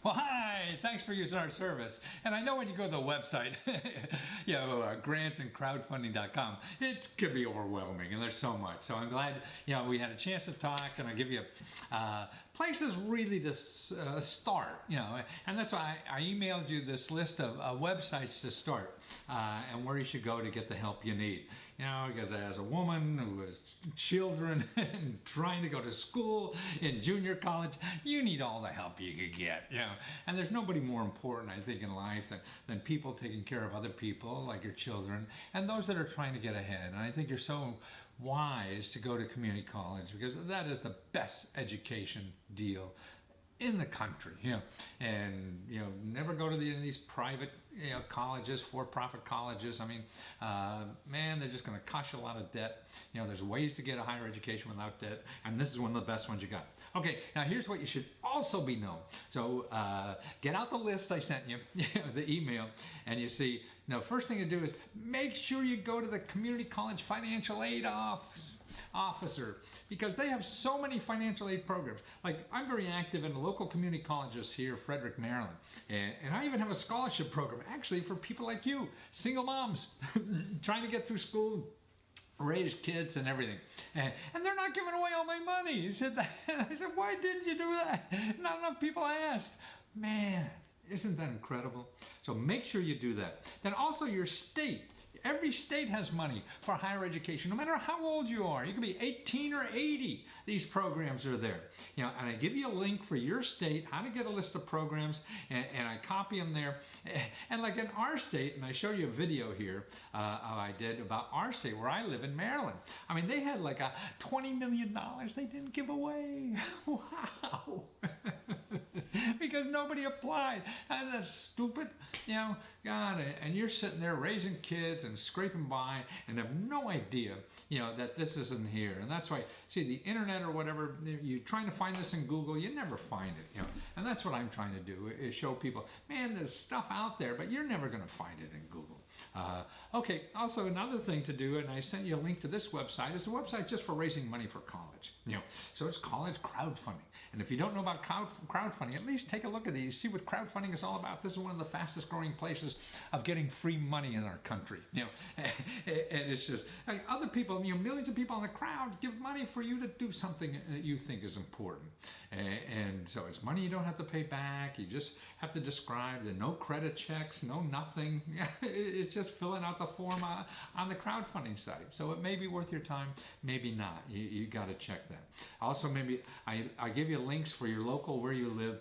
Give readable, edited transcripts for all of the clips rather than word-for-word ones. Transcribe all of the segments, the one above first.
Well, hi, thanks for using our service. And I know when you go to the website, grantsandcrowdfunding.com, it can be overwhelming and there's so much. So I'm glad, we had a chance to talk and I give you places really to start, and that's why I emailed you this list of websites to start and where you should go to get the help you need. Because as a woman who has children and trying to go to school in junior college, you need all the help you could get, And there's nobody more important, I think, in life than people taking care of other people, like your children, and those that are trying to get ahead. And I think you're so wise to go to community college because that is the best education deal in the country, and never go to these private colleges, for-profit colleges. I mean, man, they're just going to cost you a lot of debt. There's ways to get a higher education without debt, and this is one of the best ones you got. Okay, now here's what you should also be known. So get out the list I sent you, the email, and you see. Now, first thing to do is make sure you go to the community college financial aid officer, because they have so many financial aid programs. Like, I'm very active in the local community colleges here, Frederick, Maryland, and I even have a scholarship program actually for people like you, single moms trying to get through school, raise kids and everything, and they're not giving away all my money. He said that. I said, why didn't you do that? Not enough people asked. Man, isn't that incredible? So make sure you do that. Then also your state. Every state has money for higher education, no matter how old you are. You can be 18 or 80. These programs are there. And I give you a link for your state, how to get a list of programs, and I copy them there. And like in our state, and I show you a video here I did about our state where I live in Maryland. I mean, they had like a $20 million they didn't give away. Wow. Because nobody applied. And that's stupid, God. And you're sitting there raising kids and scraping by and have no idea, that this isn't here. And that's why, see, the internet or whatever, you're trying to find this in Google, you never find it, And that's what I'm trying to do, is show people, man, there's stuff out there, but you're never going to find it in Google. Okay, also another thing to do, and I sent you a link to this website, is a website just for raising money for college. So it's college crowdfunding. And if you don't know about crowdfunding, at least take a look at these, see what crowdfunding is all about. This is one of the fastest growing places of getting free money in our country. And it's just like other people, millions of people in the crowd give money for you to do something that you think is important. And so it's money you don't have to pay back. You just have to describe. There are no credit checks, no nothing. It's just filling out the form on the crowdfunding site. So it may be worth your time, maybe not. You got to check that. Also, maybe I give you links for your local, where you live,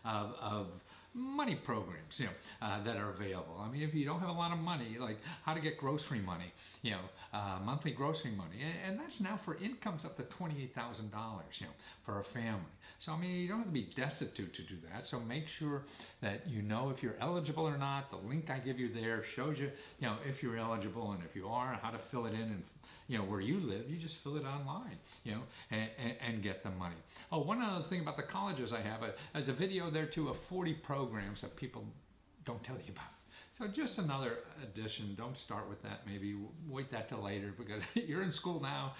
of money programs, that are available. I mean, if you don't have a lot of money, like how to get grocery money, monthly grocery money, and that's now for incomes up to $28,000, for a family. So I mean, you don't have to be destitute to do that. So make sure that if you're eligible or not. The link I give you there shows you, if you're eligible, and if you are, how to fill it in, and where you live, you just fill it online, and get the money. Oh, one other thing about the colleges I have, there's a video there too of 40 programs that people don't tell you about. So just another addition. Don't start with that. Maybe wait that till later, because you're in school now.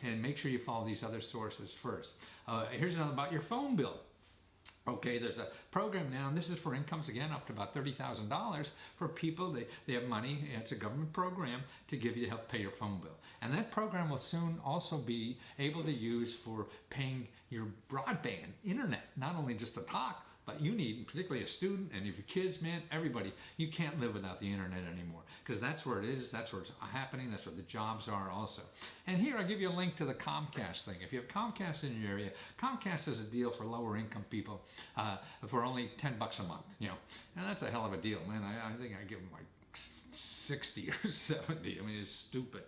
And make sure you follow these other sources first. Here's another about your phone bill. Okay, there's a program now, and this is for incomes, again, up to about $30,000 for people. They have money. It's a government program to give you to help pay your phone bill. And that program will soon also be able to use for paying your broadband internet, not only just to talk, but you need, particularly a student, and if your kids, man, everybody, you can't live without the internet anymore, because that's where it is, that's where it's happening, that's where the jobs are also. And here I give you a link to the Comcast thing. If you have Comcast in your area, Comcast is a deal for lower income people for only $10 a month, and that's a hell of a deal, man. I think I give them like 60 or 70. I mean, it's stupid,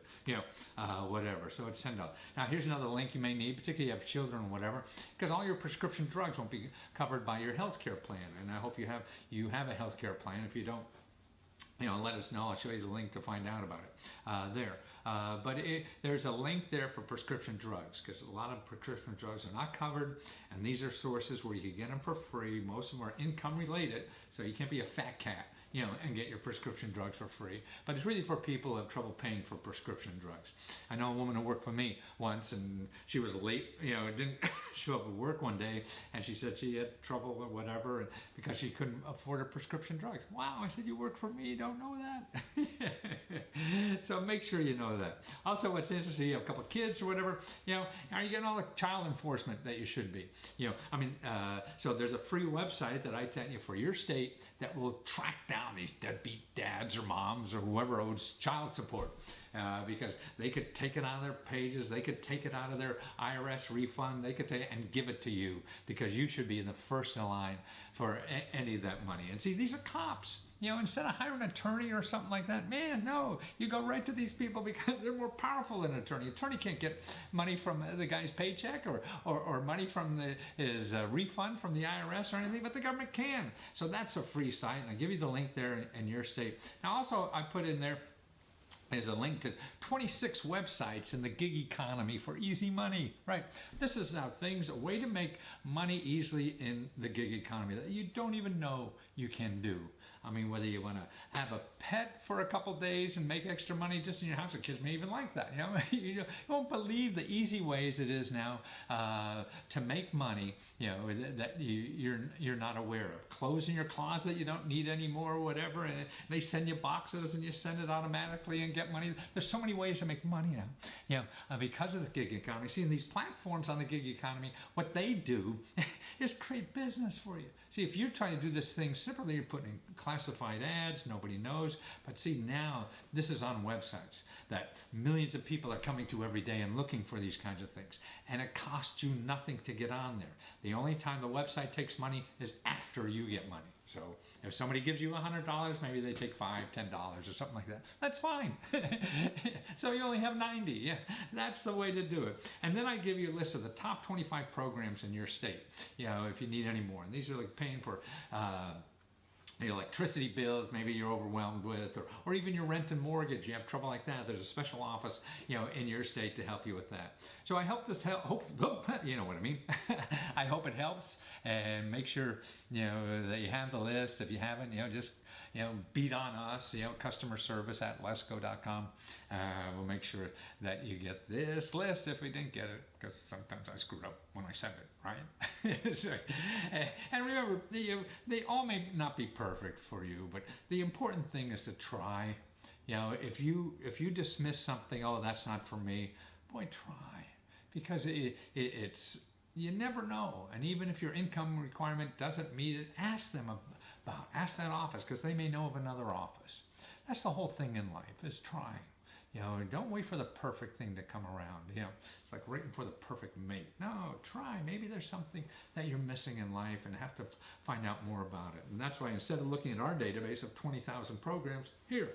whatever. So it's $10. Now, here's another link you may need, particularly if you have children or whatever, because all your prescription drugs won't be covered by your health care plan. And I hope you have a health care plan. If you don't, let us know. I'll show you the link to find out about it there. But there's a link there for prescription drugs, because a lot of prescription drugs are not covered, and these are sources where you can get them for free. Most of them are income related, so you can't be a fat cat and get your prescription drugs for free. But it's really for people who have trouble paying for prescription drugs. I know a woman who worked for me once, and she was late, didn't show up at work one day, and she said she had trouble or whatever because she couldn't afford her prescription drugs. Wow, I said, you work for me, you don't know that? So make sure you know that. Also, what's interesting, you have a couple of kids or whatever, are you getting all the child enforcement that you should be? So there's a free website that I sent you for your state that will track down these deadbeat dads or moms or whoever owes child support. Because they could take it out of their pages, they could take it out of their IRS refund, they could take it and give it to you because you should be in the first in line for any of that money. And see, these are cops. Instead of hiring an attorney or something like that, man, no, you go right to these people because they're more powerful than an attorney. Attorney can't get money from the guy's paycheck or money from his refund from the IRS or anything, but the government can. So that's a free site, and I'll give you the link there in your state. Now, also, I put in there, there's a link to 26 websites in the gig economy for easy money, right? This is now a way to make money easily in the gig economy that you don't even know you can do. I mean, whether you want to have a pet for a couple days and make extra money just in your house, the kids may even like that. You won't believe the easy ways it is now to make money. That you're not aware of. Clothes in your closet you don't need anymore, or whatever, and they send you boxes and you send it automatically and get money. There's so many ways to make money now. Because of the gig economy. See, these platforms on the gig economy, what they do is create business for you. See, if you're trying to do this thing simply, you're putting in classified ads, nobody knows. But see, now this is on websites that millions of people are coming to every day and looking for these kinds of things. And it costs you nothing to get on there. The only time the website takes money is after you get money. So if somebody gives you $100, maybe they take $5, $10 or something like that. That's fine. So you only have 90. Yeah, that's the way to do it. And then I give you a list of the top 25 programs in your state, if you need any more. And these are like paying for the electricity bills, maybe you're overwhelmed with, or even your rent and mortgage, you have trouble like that. There's a special office, in your state to help you with that. So I hope this you know what I mean. I hope it helps, and make sure, that you have the list. If you haven't, just, beat on us, customer service at lesco.com. We'll make sure that you get this list if we didn't get it, because sometimes I screwed up when I send it, right? So, and remember, they all may not be perfect for you, but the important thing is to try. If you dismiss something, oh, that's not for me, boy, try, because it's, you never know. And even if your income requirement doesn't meet it, ask them ask that office, because they may know of another office. That's the whole thing in life, is trying. Don't wait for the perfect thing to come around. It's like waiting for the perfect mate. No, try. Maybe there's something that you're missing in life and have to find out more about it. And that's why instead of looking at our database of 20,000 programs, here,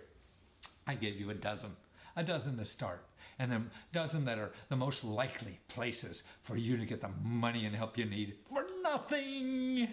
I gave you a dozen to start, and a dozen that are the most likely places for you to get the money and help you need for nothing.